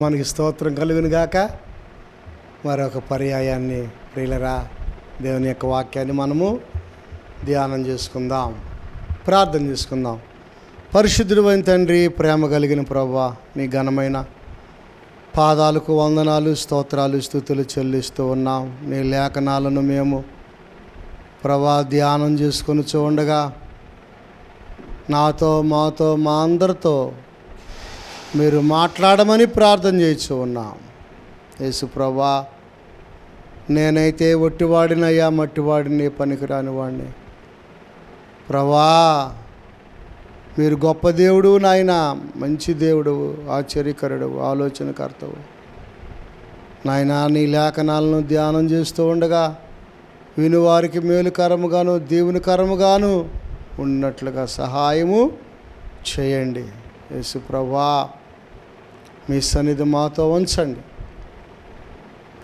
మనకి స్తోత్రం కలుగును గాక. మరొక పర్యాయాన్ని ప్రియులరా, దేవుని యొక్క వాక్యాన్ని మనము ధ్యానం చేసుకుందాం, ప్రార్థన చేసుకుందాం. పరిశుద్ధుడైన తండ్రి, ప్రేమ కలిగిన ప్రభువా, నీ ఘనమైన పాదాలకు వందనాలు, స్తోత్రాలు, స్తుతులు చెల్లిస్తూ ఉన్నాం. నీ లేఖనాలను మేము ప్రభా ధ్యానం చేసుకొని చూడగా నాతో, మాతో, మా అందరితో మీరు మాట్లాడమని ప్రార్థన చేయించు ఉన్నాం. యేసు ప్రభా, నేనైతే ఒట్టివాడినయ్యా, మట్టివాడిని, పనికిరాని వాడిని. ప్రభా, మీరు గొప్ప దేవుడు నాయన, మంచి దేవుడు, ఆశ్చర్యకరుడు, ఆలోచనకర్తవు నాయన. నీ లేఖనాలను ధ్యానం చేస్తూ ఉండగా వినువారికి మేలుకరముగాను దీవునికరముగాను ఉన్నట్లుగా సహాయము చేయండి. యేసు ప్రభా, మీ సన్నిధి మాతో ఉంచండి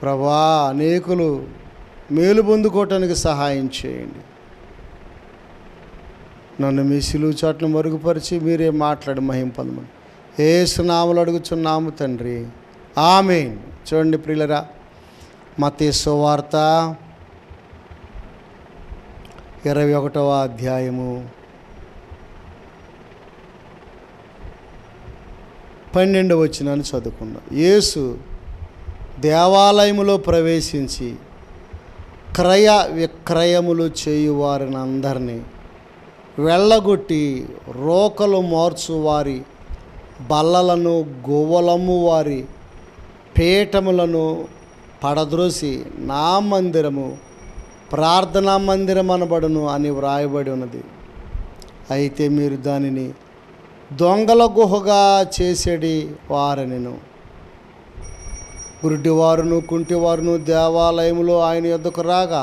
ప్రభా. అనేకులు మేలు పొందుకోవటానికి సహాయం చేయండి. నన్ను మీ సిలువ చాటును మరుగుపరిచి మీరే మాట్లాడి మహిమ పొందమని యేసు నామములో అడుగుచున్నాము తండ్రి, ఆమేన్. చూడండి ప్రియులరా, మత్తయి సువార్త 21వ అధ్యాయము 12వ వచనాన్ని చదువుకుందాం. యేసు దేవాలయములో ప్రవేశించి క్రయ విక్రయములు చేయువారిని అందరినీ వెళ్ళగొట్టి రోకలు మార్చువారి బల్లలను, గువ్వలమ్ము వారి పీఠములను పడద్రోసి నా మందిరము ప్రార్థనా మందిరం అనబడును అని వ్రాయబడి ఉన్నది. అయితే మీరు దానిని దొంగల గుహగా చేసేడి వారనెను. గురుడివారును కుంటివారును దేవాలయములో ఆయన యొద్దకు రాగా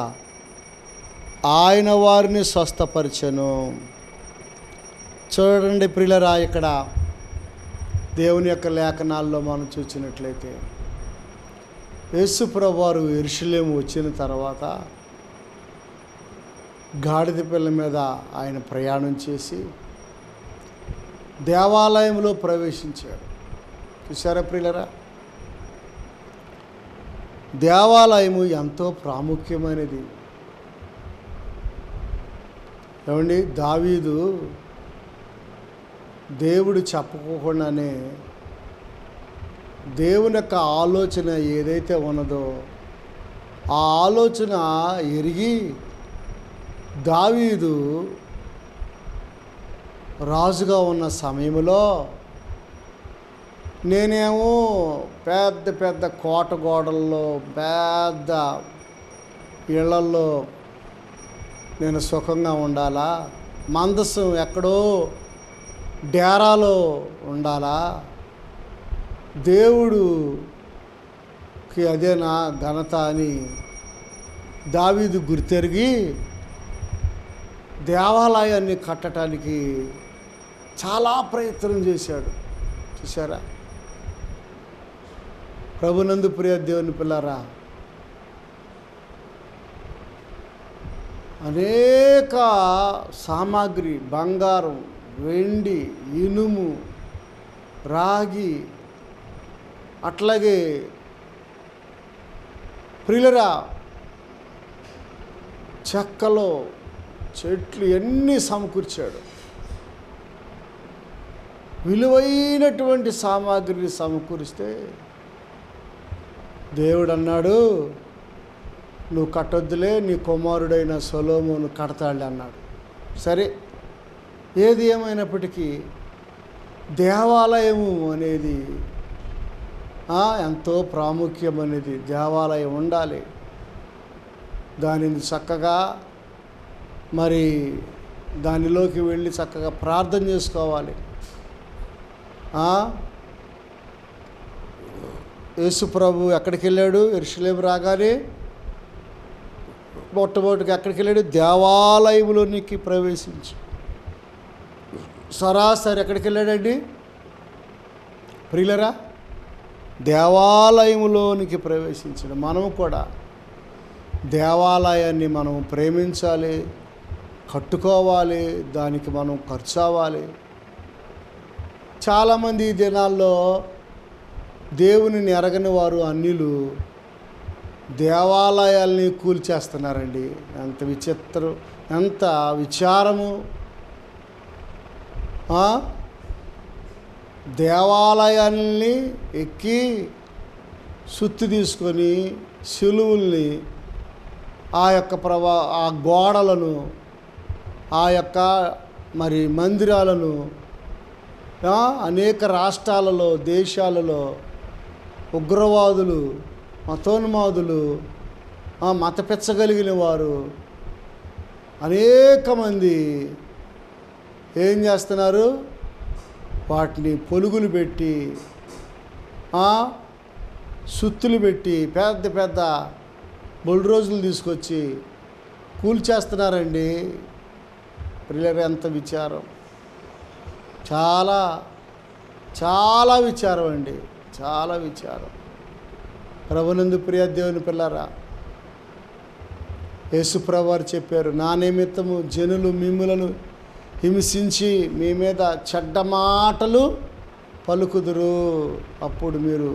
ఆయన వారిని స్వస్థపరిచెను. చూడండి ప్రియులరా, ఇక్కడ దేవుని యొక్క లేఖనాల్లో మనం చూసినట్లయితే యేసు ప్రభువారు యెరూషలేము వచ్చిన తర్వాత గాడిద పిల్ల మీద ఆయన ప్రయాణం చేసి దేవాలయంలో ప్రవేశించాడు. చూసారా ప్రియులరా, దేవాలయము ఎంతో ప్రాముఖ్యమైనది. ఏమండి, దావీదు దేవుడు చెప్పకోకుండానే దేవుని యొక్క ఆలోచన ఏదైతే ఉన్నదో ఆ ఆలోచన ఎరిగి దావీదు రాజుగా ఉన్న సమయంలో నేనేమో పెద్ద పెద్ద కోట గోడల్లో, పెద్ద ఇళ్లల్లో నేను సుఖంగా ఉండాలా, మందసం ఎక్కడో డేరాలో ఉండాలా, దేవుడుకి అదేనా ఘనత అని దావీదు గుర్తెరిగి దేవాలయాన్ని కట్టడానికి చాలా ప్రయత్నం చేశాడు. చూసారా, ప్రభునందు ప్రియ దేవుని పిల్లారా, అనేక సామాగ్రి, బంగారం, వెండి, ఇనుము, రాగి, అట్లాగే ప్రియులరా చెక్కలో చెట్లు ఎన్ని సమకూర్చాడు. విలువైనటువంటి సామాగ్రిని సమకూరిస్తే దేవుడు అన్నాడు, నువ్వు కట్టొద్దులే, నీ కుమారుడైన సొలొమోను కడతాడు అన్నాడు. సరే, ఏది ఏమైనప్పటికీ దేవాలయము అనేది ఎంతో ప్రాముఖ్యమైనది. దేవాలయం ఉండాలి. దానిని చక్కగా మరి దానిలోకి వెళ్ళి చక్కగా ప్రార్థన చేసుకోవాలి. యేసు ప్రభు ఎక్కడికి వెళ్ళాడు? యెరూషలేము రాగానే మొట్టమొదటిగా ఎక్కడికి వెళ్ళాడు? దేవాలయంలోనికి ప్రవేశించి. సరాసరి ఎక్కడికి వెళ్ళాడండి ప్రియులరా? దేవాలయంలోనికి ప్రవేశించాడు. మనము కూడా దేవాలయాన్ని మనం ప్రేమించాలి, కట్టుకోవాలి, దానికి మనం ఖర్చు అవ్వాలి. చాలామంది ఈ దినాల్లో దేవునిని ఎరగని వారు అన్యులు దేవాలయాల్ని కూల్చేస్తున్నారండి. ఎంత విచిత్రం, ఎంత విచారము. దేవాలయాల్ని ఎక్కి సుత్తి తీసుకొని శిలువుల్ని, ఆ యొక్క ఆ గోడలను, ఆ యొక్క మరి మందిరాలను అనేక రాష్ట్రాలలో, దేశాలలో ఉగ్రవాదులు, మతోన్మాదులు, మతపెచ్చగలిగిన వారు అనేక మంది ఏం చేస్తున్నారు? వాటిని పొలుగులు పెట్టి, సుత్తులు పెట్టి, పెద్ద పెద్ద బుల్డోజర్లు తీసుకొచ్చి కూల్చేస్తున్నారండి. పిల్లలు ఎంత విచారం, చాలా చాలా విచారం అండి, చాలా విచారం. ప్రభునందు ప్రియ దేవుని పిల్లరా, యేసుప్రభువు వారు చెప్పారు, నా నిమిత్తము జనులు మిమ్ములను హింసించి మీ మీద చెడ్డ మాటలు పలుకుదురు. అప్పుడు మీరు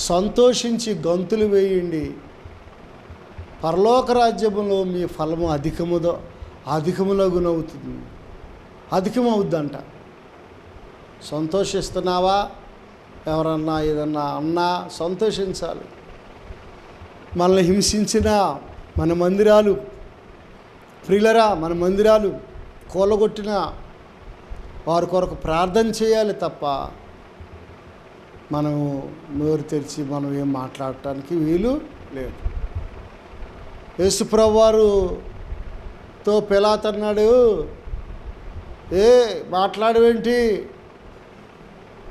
సంతోషించి గంతులు వేయండి, పరలోక రాజ్యములో మీ ఫలము అధికములగునవుతుంది, అధికమవుద్దంట. సంతోషిస్తున్నావా? ఎవరన్నా ఏదన్నా అన్నా సంతోషించాలి. మనల్ని హింసించిన మన మందిరాలు, ప్రియులరా, మన మందిరాలు కూలగొట్టిన వారి కొరకు ప్రార్థన చేయాలి తప్ప మనం నోరు తెరిచి మనం ఏం మాట్లాడటానికి వీలు లేదు. యేసుప్రభువు వారుతో పిలాతు అన్నాడు, మాట్లాడవేంటి,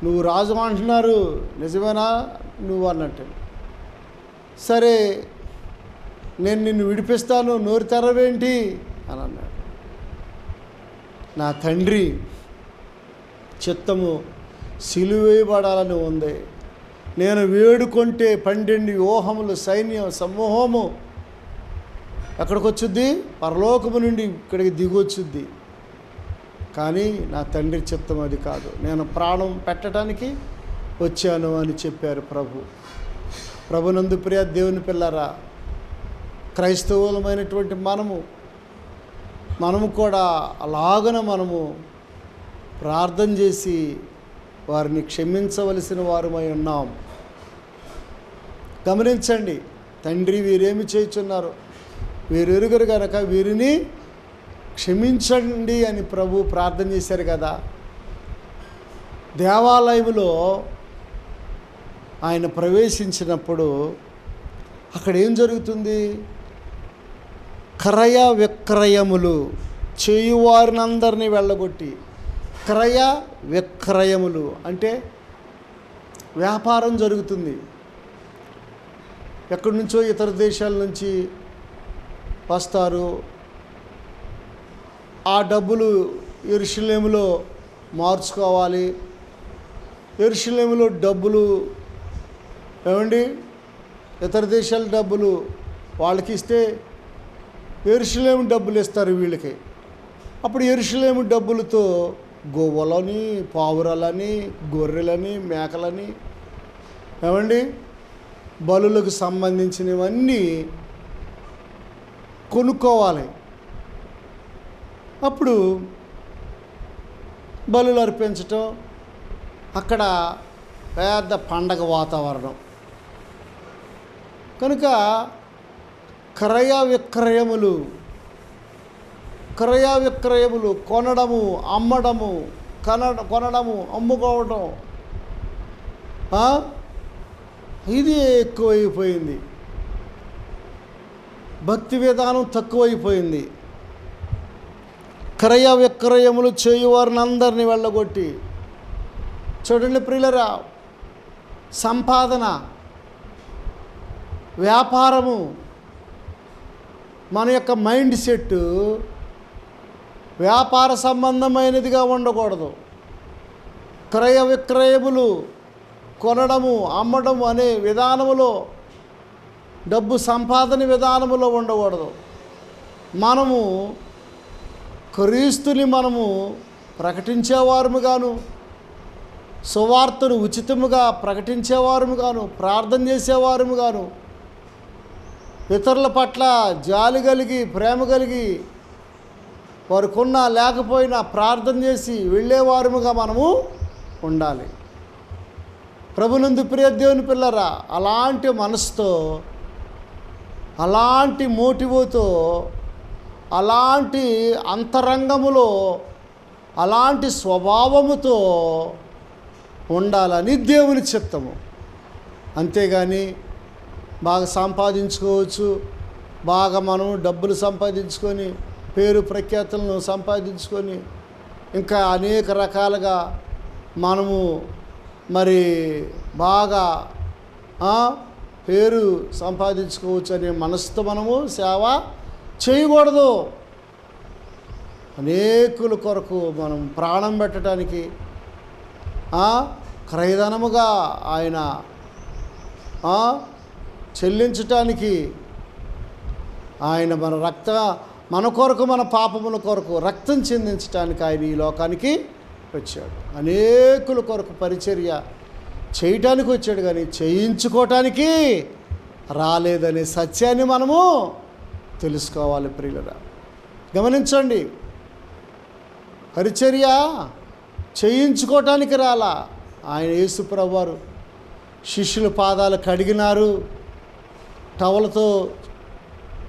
నువ్వు రాజు అంటున్నారు, నిజమేనా నువ్వు అన్నట్టు. సరే నేను నిన్ను విడిపిస్తాను, నోరు తెరవేంటి అని అన్నాడు. నా తండ్రి చిత్తము సిలువ వేయబడాలని ఉంది. నేను వేడుకుంటే 12 వ్యూహములు సైన్యం సమూహము ఎక్కడికి వచ్చుద్ది? పరలోకము నుండి ఇక్కడికి దిగొచ్చుద్ది. కానీ నా తండ్రి చిత్తం అది కాదు, నేను ప్రాణం పెట్టడానికి వచ్చాను అని చెప్పారు ప్రభునందు ప్రియ దేవుని పిల్లరా, క్రైస్తవులమైనటువంటి మనము కూడా అలాగన మనము ప్రార్థన చేసి వారిని క్షమించవలసిన వారమై ఉన్నాం. గమనించండి, తండ్రి వీరేమి చేయుచున్నారు, వీరు ఎరుగరు కనుక వీరిని క్షమించండి అని ప్రభు ప్రార్థన చేశారు కదా. దేవాలయంలో ఆయన ప్రవేశించినప్పుడు అక్కడ ఏం జరుగుతుంది? క్రయ విక్రయములు చేయువారినందరినీ వెళ్ళగొట్టి, క్రయ విక్రయములు అంటే వ్యాపారం జరుగుతుంది. ఎక్కడి నుంచో ఇతర దేశాల నుంచి వస్తారు, ఆ డబ్బులు యెరూషలేములో మార్చుకోవాలి. యెరూషలేములో డబ్బులు ఏమండి, ఇతర దేశాల డబ్బులు వాళ్ళకి ఇస్తే యెరూషలేము డబ్బులు ఇస్తారు వీళ్ళకి. అప్పుడు యెరూషలేము డబ్బులతో గోవులని, పావురాలని, గొర్రెలని, మేకలని, ఏమండి బలులకు సంబంధించినవన్నీ కొనుక్కోవాలి. అప్పుడు బలులు అర్పించటం, అక్కడ పెద్ద పండగ వాతావరణం కనుక క్రయ విక్రయములు కొనడము, అమ్మడము, కొనడము, అమ్ముకోవడం ఇది ఎక్కువైపోయింది. భక్తి విధానం తక్కువైపోయింది. క్రయ విక్రయములు చేయువారిని అందరినీ వెళ్ళగొట్టి, చూడండి ప్రియులరా, సంపాదన, వ్యాపారము, మన యొక్క మైండ్ సెట్ వ్యాపార సంబంధమైనదిగా ఉండకూడదు. క్రయ విక్రయములు కొనడము, అమ్మడము అనే విధానములో, డబ్బు సంపాదన విధానములో ఉండకూడదు. మనము క్రీస్తుని ప్రకటించేవారముగాను, సువార్తను ఉచితముగా ప్రకటించేవారుగాను, ప్రార్థన చేసేవారుగాను, ఇతరుల పట్ల జాలి కలిగి, ప్రేమ కలిగి, వారికున్నా లేకపోయినా ప్రార్థన చేసి వెళ్ళేవారుగా మనము ఉండాలి. ప్రభునందు ప్రియ దేవుని పిల్లరా, అలాంటి మనసుతో, అలాంటి మోటివ్తో, అలాంటి అంతరంగములో, అలాంటి స్వభావముతో ఉండాలని దేవుని చిత్తము. అంతేగాని బాగా సంపాదించుకోవచ్చు, బాగా మనం డబ్బులు సంపాదించుకొని, పేరు ప్రఖ్యాతులను సంపాదించుకొని, ఇంకా అనేక రకాలుగా మనము మరి బాగా పేరు సంపాదించుకోవచ్చు అనే మనసుతో మనము సేవ చేయకూడదు. అనేకుల కొరకు మనం ప్రాణం పెట్టడానికి, క్రయధనముగా ఆయన చెల్లించటానికి, ఆయన మన కొరకు, మన పాపముల కొరకు రక్తం చెందించడానికి ఆయన ఈ లోకానికి వచ్చాడు. అనేకుల కొరకు పరిచర్య చేయటానికి వచ్చాడు, కానీ చేయించుకోవటానికి రాలేదనే సత్యాన్ని మనము తెలుసుకోవాలి. ప్రియులరా, గమనించండి, పరిచర్య చేయించుకోవటానికి రాలా. ఆయన యేసు ప్రభువారు శిష్యుల పాదాలు కడిగినారు, టవలతో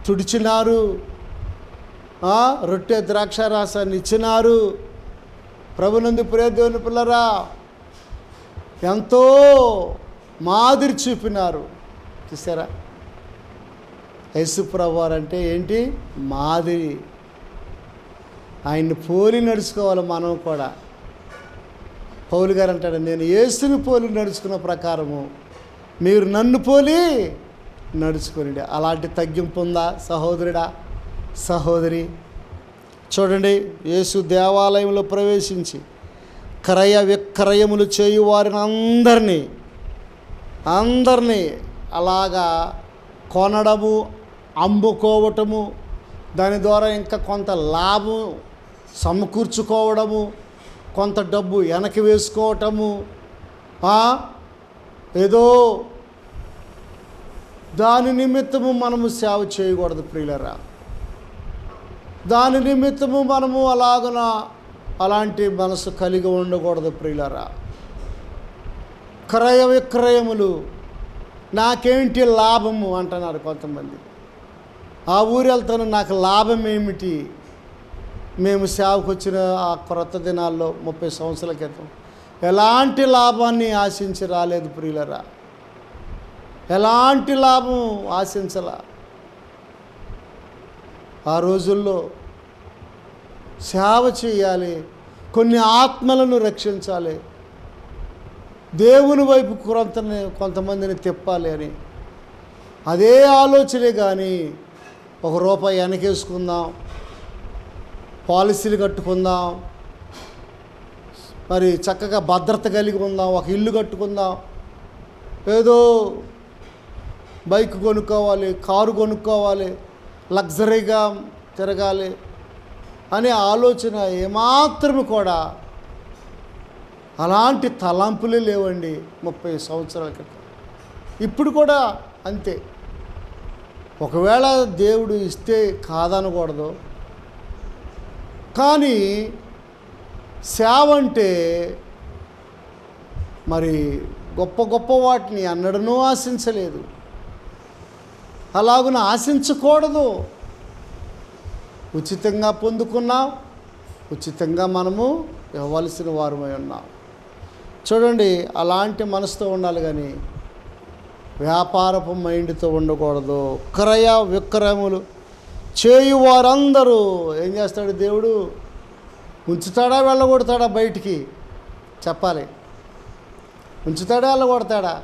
తుడిచినారు, రొట్టె ద్రాక్షారసాన్ని ఇచ్చినారు. ప్రభునందు ప్రియ దేవుని పిల్లరా, ఎంతో మాదిరి చూపినారు. చూసారా, యేసు ప్రభువారు అంటే ఏంటి? మాదిరి. ఆయన్ని పోలి నడుచుకోవాలి మనం కూడా. పౌలు గారు అంటాడు, నేను యేసుని పోలి నడుచుకున్న ప్రకారము మీరు నన్ను పోలి నడుచుకోండి. అలాంటి తగ్గింపు ఉందా సహోదరుడా, సహోదరి? చూడండి, యేసు దేవాలయంలో ప్రవేశించి క్రయ విక్రయములు చేయు వారిని అందరినీ అలాగా కొనడము, అమ్ముకోవటము, దాని ద్వారా ఇంకా కొంత లాభం సమకూర్చుకోవడము, కొంత డబ్బు వెనక్కి వేసుకోవటము, ఏదో దాని నిమిత్తము మనము సేవ చేయకూడదు ప్రియులరా. దాని నిమిత్తము మనము అలాంటి మనసు కలిగి ఉండకూడదు ప్రియులరా. క్రయ విక్రయములు, నాకేంటి లాభము అంటున్నారు కొంతమంది. ఆ ఊరు వెళ్తాను, నాకు లాభం ఏమిటి? మేము సేవకు వచ్చిన ఆ క్రొత్త దినాల్లో 30 సంవత్సరాల క్రితం ఎలాంటి లాభాన్ని ఆశించి రాలేదు ప్రియులరా. ఎలాంటి లాభం ఆశించలా. ఆ రోజుల్లో సేవ చేయాలి, కొన్ని ఆత్మలను రక్షించాలి, దేవుని వైపు కొంతమందిని తిప్పాలి అని అదే ఆలోచనే. కానీ ₹1 వెనకేసుకుందాం, పాలసీలు కట్టుకుందాం, మరి చక్కగా భద్రత కలిగి ఉందాం, ఒక ఇల్లు కట్టుకుందాం, ఏదో బైక్ కొనుక్కోవాలి, కారు కొనుక్కోవాలి, లగ్జరీగా తిరగాలి అనే ఆలోచన ఏమాత్రము కూడా అలాంటి తలంపులే లేవండి 30 సంవత్సరాల క్రితం. ఇప్పుడు కూడా అంతే. ఒకవేళ దేవుడు ఇస్తే కాదనకూడదు, కానీ సేవ అంటే మరి గొప్ప గొప్ప వాటిని అన్నడనూ ఆశించలేదు, అలాగున ఆశించకూడదు. ఉచితంగా పొందుకున్నాం, ఉచితంగా మనము ఇవ్వవలసిన వారమై ఉన్నాం. చూడండి, అలాంటి మనసుతో ఉండాలి, కానీ వ్యాపారపు మైండ్తో ఉండకూడదు. క్రయ విక్రయములు చేయు వారందరూ ఏం చేస్తాడు దేవుడు? ఉంచుతాడా, వెళ్ళగొడతాడా? బయటికి చెప్పాలి. ఉంచుతాడా, వెళ్ళగొడతాడా?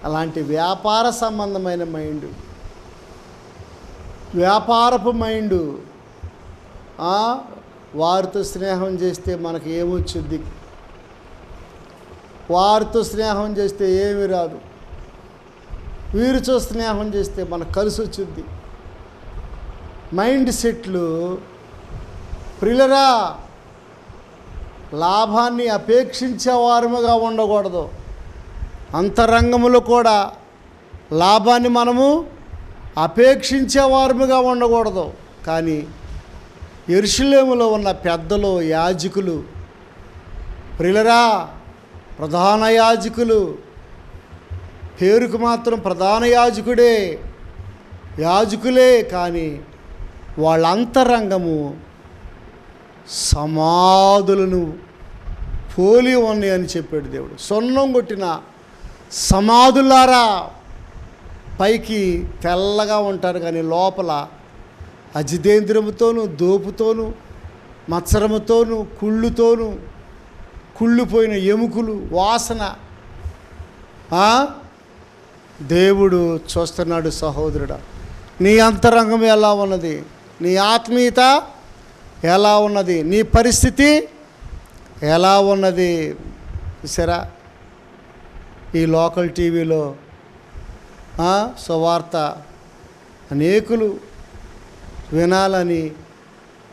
అలాంటి వ్యాపార సంబంధమైన మైండ్, వ్యాపారపు మైండు, వారితో స్నేహం చేస్తే మనకు ఏమొచ్చుద్ది? వారితో స్నేహం చేస్తే ఏమి రాదు. వీరితో స్నేహం చేస్తే మనకు కలిసి వచ్చింది. మైండ్ సెట్లు ప్రియులరా, లాభాన్ని అపేక్షించే వారముగా ఉండకూడదు. అంతరంగములో కూడా లాభాన్ని మనము అపేక్షించే వారముగా ఉండకూడదు. కానీ యెరూషలేములో ఉన్న పెద్దలు, యాజకులు, ప్రియులరా, ప్రధాన యాజకులు, పేరుకు మాత్రం ప్రధాన యాజకులే, కానీ వాళ్ళ అంతరంగము సమాధులను పోలి ఉన్నాయి అని చెప్పాడు దేవుడు. సొన్నం కొట్టిన సమాధులారా, పైకి తెల్లగా ఉంటారు కానీ లోపల అజితేంద్రముతోనూ, దోపుతోనూ, మత్సరముతోనూ, కుళ్ళిపోయిన ఎముకలు, వాసన దేవుడు చూస్తున్నాడు. సహోదరుడా, నీ అంతరంగం ఎలా ఉన్నది? నీ ఆత్మీయత ఎలా ఉన్నది? నీ పరిస్థితి ఎలా ఉన్నది? చూసారా, ఈ లోకల్ టీవీలో సువార్త అనేకులు వినాలని,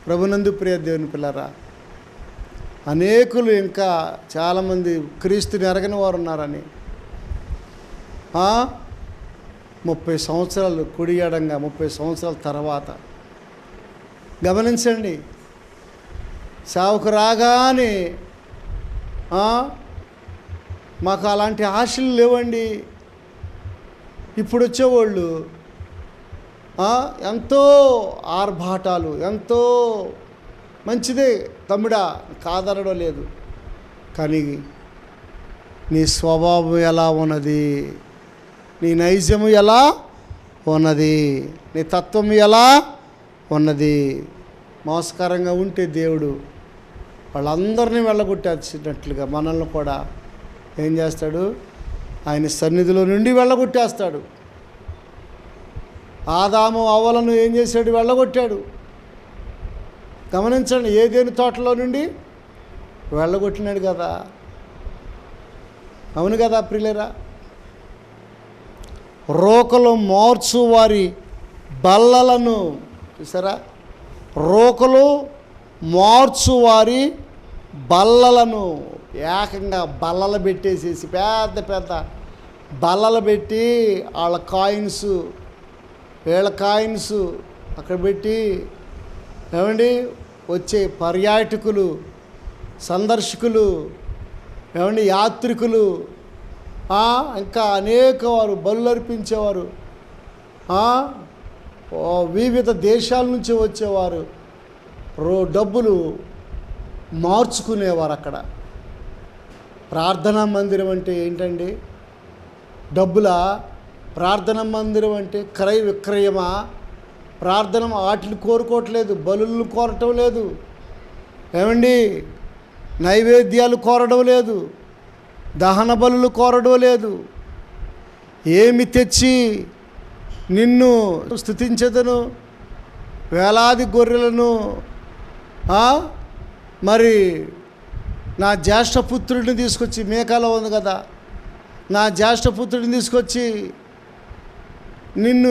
ప్రభునందు ప్రియ దేవుని పిల్లరా, అనేకులు ఇంకా చాలామంది క్రీస్తుని ఎరగని వారు ఉన్నారని 30 సంవత్సరాలు కుడియడంగా 30 సంవత్సరాల తర్వాత గమనించండి. సావుకు రాగానే మాకు అలాంటి ఆశలు లేవండి. ఇప్పుడు వచ్చేవాళ్ళు ఎంతో ఆర్భాటాలు, ఎంతో మంచిదే తమ్ముడా, కాదనడం లేదు. కానీ నీ స్వభావం ఎలా ఉన్నది? నీ నైజము ఎలా ఉన్నది? నీ తత్వం ఎలా ఉన్నది? మోసకరంగా ఉంటే దేవుడు వాళ్ళందరినీ వెళ్ళగొట్టేసినట్లుగా మనల్ని కూడా ఏం చేస్తాడు? ఆయన సన్నిధిలో నుండి వెళ్ళగొట్టేస్తాడు. ఆదాము అవ్వలను ఏం చేశాడు? వెళ్ళగొట్టాడు. గమనించండి, ఏదేని తోటలో నుండి వెళ్ళగొట్టినాడు కదా. అవును కదా ప్రియులరా? రోకలు మార్చు వారి బల్లలను చూసారా? రోకలు మార్చు వారి బల్లలను ఏకంగా బల్లలు పెట్టేసేసి, పెద్ద పెద్ద బల్లలు పెట్టి వాళ్ళ కాయిన్స్, వీళ్ళ కాయిన్స్ అక్కడ పెట్టి, ఏమండి, వచ్చే పర్యాటకులు, సందర్శకులు, ఏమండి, యాత్రికులు, ఇంకా అనేక వారు బలులు అర్పించేవారు, వివిధ దేశాల నుంచి వచ్చేవారు డబ్బులు మార్చుకునేవారు. అక్కడ ప్రార్థనా మందిరం అంటే ఏంటండి? డబ్బులా? ప్రార్థనా మందిరం అంటే క్రయ విక్రయమా? ప్రార్థన వాటిని కోరుకోవట్లేదు, బలులను కోరటం లేదు, ఏమండి, నైవేద్యాలు కోరడం లేదు, దహన బలులు కోరడం లేదు. ఏమి తెచ్చి నిన్ను స్తుతించెదను? వేలాది గొర్రెలను, మరి నా జ్యేష్ఠపుత్రుడిని తీసుకొచ్చి, మేకాలో ఉంది కదా, నా జ్యేష్ఠపుత్రుడిని తీసుకొచ్చి నిన్ను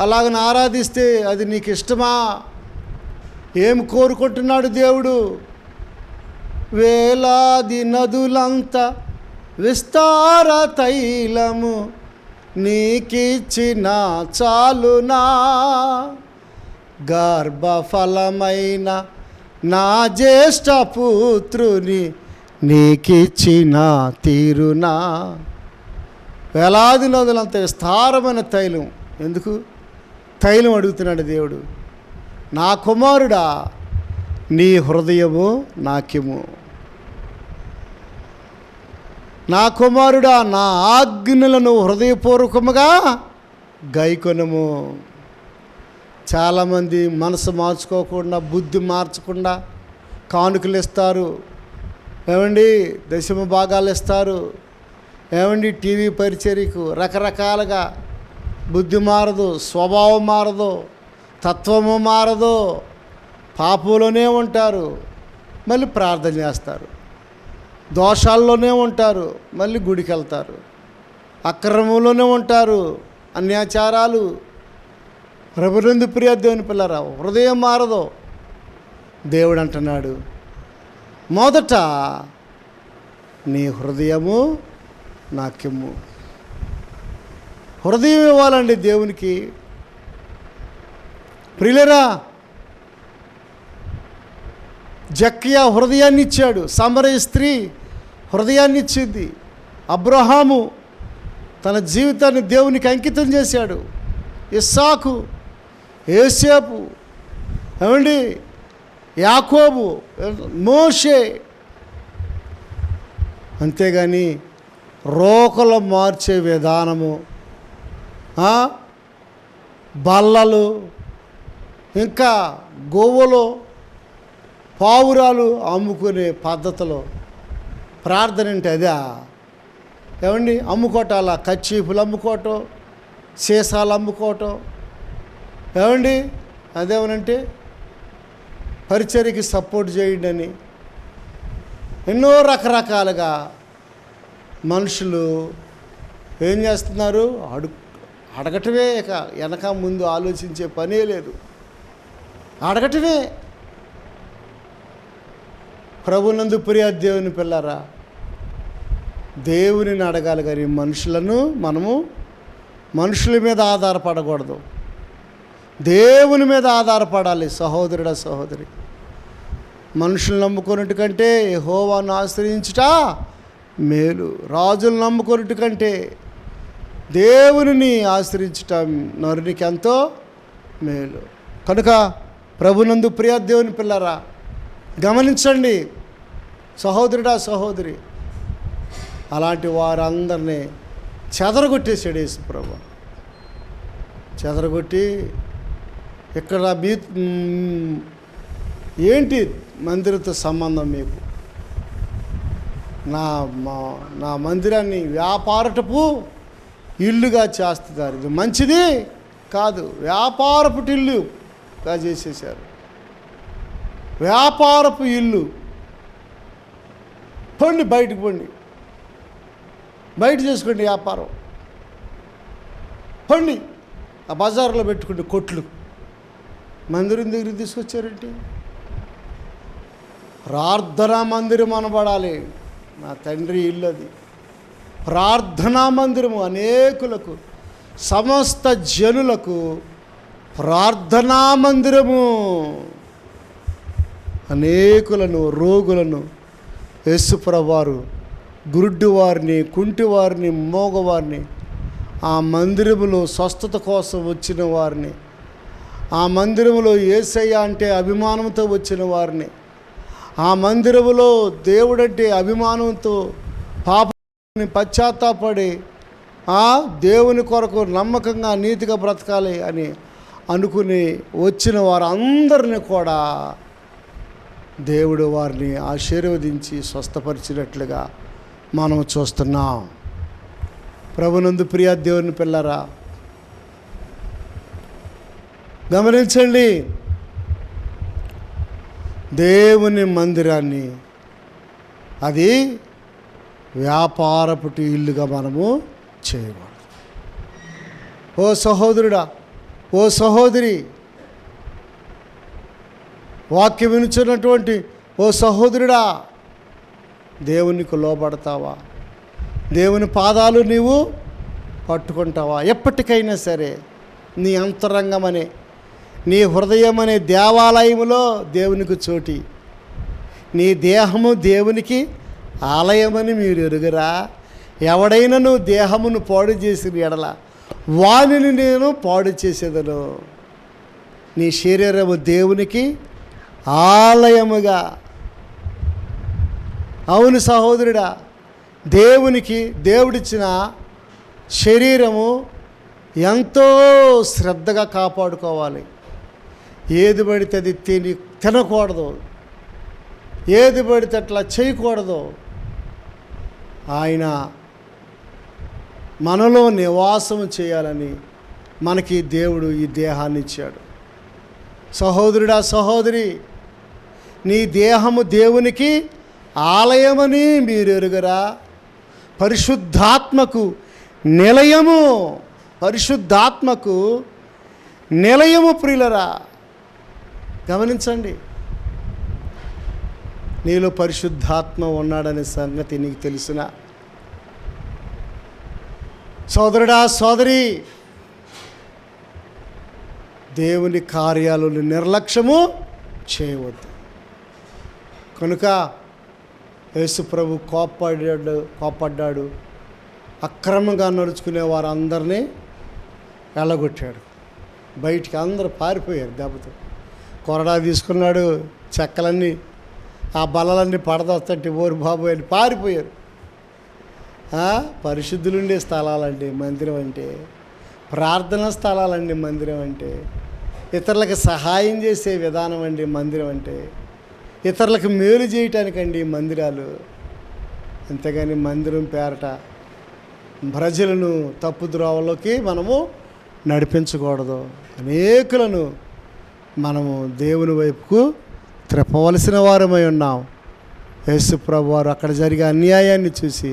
అలాగన ఆరాధిస్తే అది నీకు ఇష్టమా? ఏం కోరుకుంటున్నాడు దేవుడు? వేలాది నదులంతా విస్తార తైలము నీకిచ్చిన చాలునా, గర్భఫలమైన నా జ్యేష్ఠ పుత్రుని నీకిచ్చిన తీరునా. వేలాది నదులంత విస్తారమైన తైలం. ఎందుకు తైలం అడుగుతున్నాడు దేవుడు? నా కుమారుడా, నీ హృదయము నాకిము. నా కుమారుడా, నా ఆజ్ఞలను హృదయపూర్వకముగా గైకొనుము. చాలామంది మనసు మార్చుకోకుండా, బుద్ధి మార్చకుండా కానుకలు ఇస్తారు, ఏమండి, దశమ భాగాలు ఇస్తారు, ఏమండి, టీవీ పరిచర్యకు రకరకాలుగా. బుద్ధి మారదు, స్వభావం మారదు, తత్వము మారదు, పాపంలోనే ఉంటారు, మళ్ళీ ప్రార్థన చేస్తారు, దోషాల్లోనే ఉంటారు, మళ్ళీ గుడికి వెళ్తారు, అక్రమంలోనే ఉంటారు, అన్యాచారాలు. ప్రభునందు ప్రియ దేవుని పిల్లరా, హృదయం మారదు, దేవుడు అంటున్నాడు, మొదట నీ హృదయము నాకిమ్ము. హృదయం ఇవ్వాలండి దేవునికి. ప్రియులరా, జక్కయ్య హృదయాన్ని ఇచ్చాడు, సమరయ స్త్రీ హృదయాన్ని ఇచ్చింది, అబ్రహాము తన జీవితాన్ని దేవునికి అంకితం చేశాడు, ఇస్సాకు, యోసేపు, ఏమండి, యాకోబు, మోషే. అంతేగాని రోకలు మార్చే విధానము, బల్లలు, ఇంకా గోవులు, పావురాలు అమ్ముకునే పద్ధతిలో ప్రార్థన అంటే అదా? ఏమండి, అమ్ముకోవటాల కచ్చీపులు అమ్ముకోవటం, సీసాలు అమ్ముకోవటం, ఏమండి, అదేమనంటే పరిచర్యకి సపోర్ట్ చేయండి అని ఎన్నో రకరకాలుగా మనుషులు ఏం చేస్తున్నారు? అడగటమే, ఇక వెనక ముందు ఆలోచించే పనే లేదు, అడగటమే. ప్రభునందు ప్రియ దేవుని పిల్లరా, దేవునిని అడగాలి కానీ మనము మనుషుల మీద ఆధారపడకూడదు, దేవుని మీద ఆధారపడాలి. సహోదరుడా, సహోదరి, మనుషులు నమ్ముకున్నట్టు కంటే యెహోవాను ఆశ్రయించుట మేలు. రాజులు నమ్ముకున్నట్టు కంటే దేవునిని ఆశ్రయించుట నరునికి ఎంతో మేలు. కనుక ప్రభునందు ప్రియ దేవుని పిల్లరా, గమనించండి సహోదరుడా, సహోదరి, అలాంటి వారందరినీ చెదరగొట్టేసాడు యేసు ప్రభు. చెదరగొట్టి ఇక్కడ ఏంటి మందిరంతో సంబంధం మీకు? నా మందిరాన్ని వ్యాపారపు ఇల్లుగా చేస్తున్నారు, ఇది మంచిది కాదు. వ్యాపారపు ఇల్లుగా చేసేసారు, వ్యాపారపు ఇల్లు. పండి, బయటకు పండి, బయట చేసుకోండి వ్యాపారం, పండి. ఆ బజార్లో పెట్టుకుంటే కొట్లు, మందిరం దగ్గరికి తీసుకొచ్చారేంటి? ప్రార్థనా మందిరం అనబడాలి. నా తండ్రి ఇల్లు అది, ప్రార్థనా మందిరము. అనేకులకు, సమస్త జనులకు ప్రార్థనా మందిరము. అనేకులను, రోగులను యేసుప్రభువారు, గురుడ్డివారిని, కుంటివారిని, మోగవారిని ఆ మందిరములో స్వస్థత కోసం వచ్చిన వారిని, ఆ మందిరములో యేసయ్య అంటే అభిమానంతో వచ్చిన వారిని, ఆ మందిరములో దేవుడంటే అభిమానంతో పాపాన్ని పశ్చాత్తాపడి దేవుని కొరకు నమ్మకంగా నీతిగా బ్రతకాలి అని అనుకుని వచ్చిన వారందరినీ కూడా దేవుడు వారిని ఆశీర్వదించి స్వస్థపరిచినట్లుగా మనం చూస్తున్నాం. ప్రభునందు ప్రియ దేవుని పిల్లరా, గమనించండి, దేవుని మందిరాన్ని అది వ్యాపారపు ఇల్లుగా మనము చేయకూడదు. ఓ సహోదరుడా, ఓ సహోదరి, వాక్యం వినుచున్నటువంటి ఓ సహోదరుడా, దేవునికి లోబడతావా? దేవుని పాదాలు నీవు పట్టుకుంటావా? ఎప్పటికైనా సరే నీ అంతరంగమనే, నీ హృదయం అనే దేవాలయములో దేవునికి చోటి, నీ దేహము దేవునికి ఆలయమని మీరు ఎరుగరా? ఎవడైనా దేహమును పాడు చేసిన ఎడల వానిని నేను పాడు చేసేదను. నీ శరీరము దేవునికి ఆలయముగా. అవును సహోదరుడా, దేవునికి దేవుడిచ్చిన శరీరము ఎంతో శ్రద్ధగా కాపాడుకోవాలి. ఏది పడితే అది తినకూడదు, ఏది పడితే అట్లా చేయకూడదు. ఆయన మనలో నివాసం చేయాలని మనకి దేవుడు ఈ దేహాన్ని ఇచ్చాడు. సహోదరుడా, సహోదరి, నీ దేహము దేవునికి ఆలయమని మీరు ఎరుగరా? పరిశుద్ధాత్మకు నిలయము, పరిశుద్ధాత్మకు నిలయము. ప్రియులరా, గమనించండి, నీలో పరిశుద్ధాత్మ ఉన్నాడనే సంగతి నీకు తెలిసిన సోదరుడా, సోదరి, దేవుని కార్యాలను నిర్లక్ష్యము చేయవద్దు. కనుక యేసు ప్రభు కోప్పడ్డాడు. అక్రమంగా నడుచుకునే వారందరినీ వెళ్ళగొట్టాడు. బయటికి అందరూ పారిపోయారు. దెబ్బతో కొరడా తీసుకున్నాడు. చెక్కలన్నీ, ఆ బల్లలన్నీ పడదొస్తుంటే ఓరు బాబు అని పారిపోయారు. పరిశుద్ధులుండే స్థలాలండి మందిరం అంటే, ప్రార్థనా స్థలాలండి మందిరం అంటే, ఇతరులకు సహాయం చేసే విధానం అండి మందిరం అంటే, ఇతరులకు మేలు చేయటానికండి మందిరాలు. అంతేగాని మందిరం పేరట ప్రజలను తప్పుద్రోవలోకి మనము నడిపించకూడదు. అనేకులను మనము దేవుని వైపుకు త్రిప్పవలసిన వారమై ఉన్నాం. యేసు ప్రభు వారు అక్కడ జరిగే అన్యాయాన్ని చూసి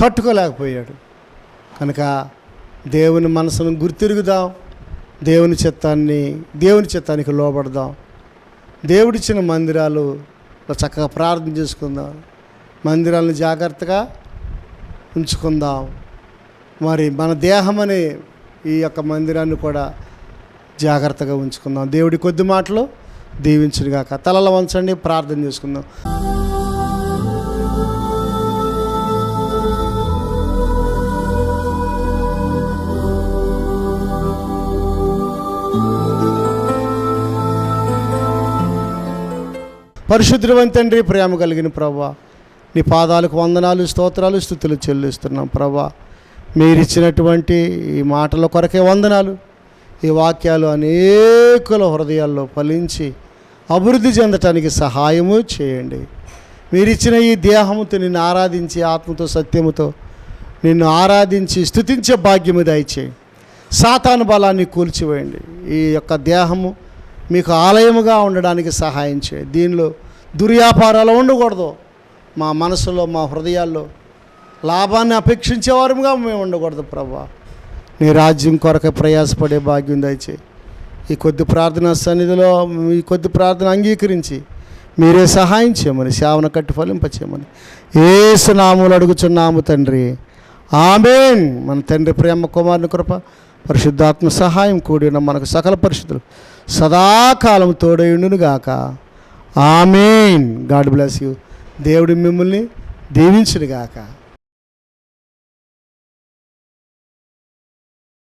తట్టుకోలేకపోయాడు. కనుక దేవుని మనసును గుర్తిరుగుదాం, దేవుని చిత్తానికి లోబడదాం. దేవుడిచ్చిన మందిరాలు చక్కగా ప్రార్థన చేసుకుందాం, మందిరాలను జాగ్రత్తగా ఉంచుకుందాం. మరి మన దేహం అనే ఈ యొక్క మందిరాన్ని కూడా జాగ్రత్తగా ఉంచుకుందాం. దేవుడి కొద్ది మాటలు దీవించుగాక. తలల వంచండి, ప్రార్థన చేసుకుందాం. పరిశుద్ధుడైన తండ్రి, ప్రేమ కలిగిన ప్రభువా, నీ పాదాలకు వందనాలు, స్తోత్రాలు, స్తుతులు చెల్లిస్తున్నాం. ప్రభువా, మీరిచ్చినటువంటి ఈ మాటల కొరకే వందనాలు. ఈ వాక్యాలు అనేకుల హృదయాల్లో ఫలించి అభివృద్ధి చెందటానికి సహాయము చేయండి. మీరిచ్చిన ఈ దేహముతో నిన్ను ఆరాధించి, ఆత్మతో సత్యముతో నిన్ను ఆరాధించి స్తుతించే భాగ్యము దయచేయండి. సాతాను బలాన్ని కూల్చివేయండి. ఈ యొక్క దేహము మీకు ఆలయముగా ఉండడానికి సహాయం చేయండి. దీనిలో దుర్వ్యాపారాలు ఉండకూడదు. మా మనసులో, మా హృదయాల్లో లాభాన్ని అపేక్షించేవారుగా మేము ఉండకూడదు. ప్రభువా, నీ రాజ్యం కొరకు ప్రయాసపడే భాగ్యం దయచేయి. ఈ కొద్ది ప్రార్థన సన్నిధిలో ఈ కొద్ది ప్రార్థన అంగీకరించి మీరే సహాయం చేయమని, సేవను కట్టి ఫలింపచేయమని యేసు నామములో అడుగుచున్నాము తండ్రి. ఆమేన్. మన తండ్రి ప్రేమ, కుమారుని కృప, పరిశుద్ధాత్మ సహాయం కూడిన మనకు సకల పరిశుద్ధులు సదాకాలం తోడయుండును గాక. ఆమేన్. God bless you. దేవుడు మిమ్మల్ని దీవించును గాక.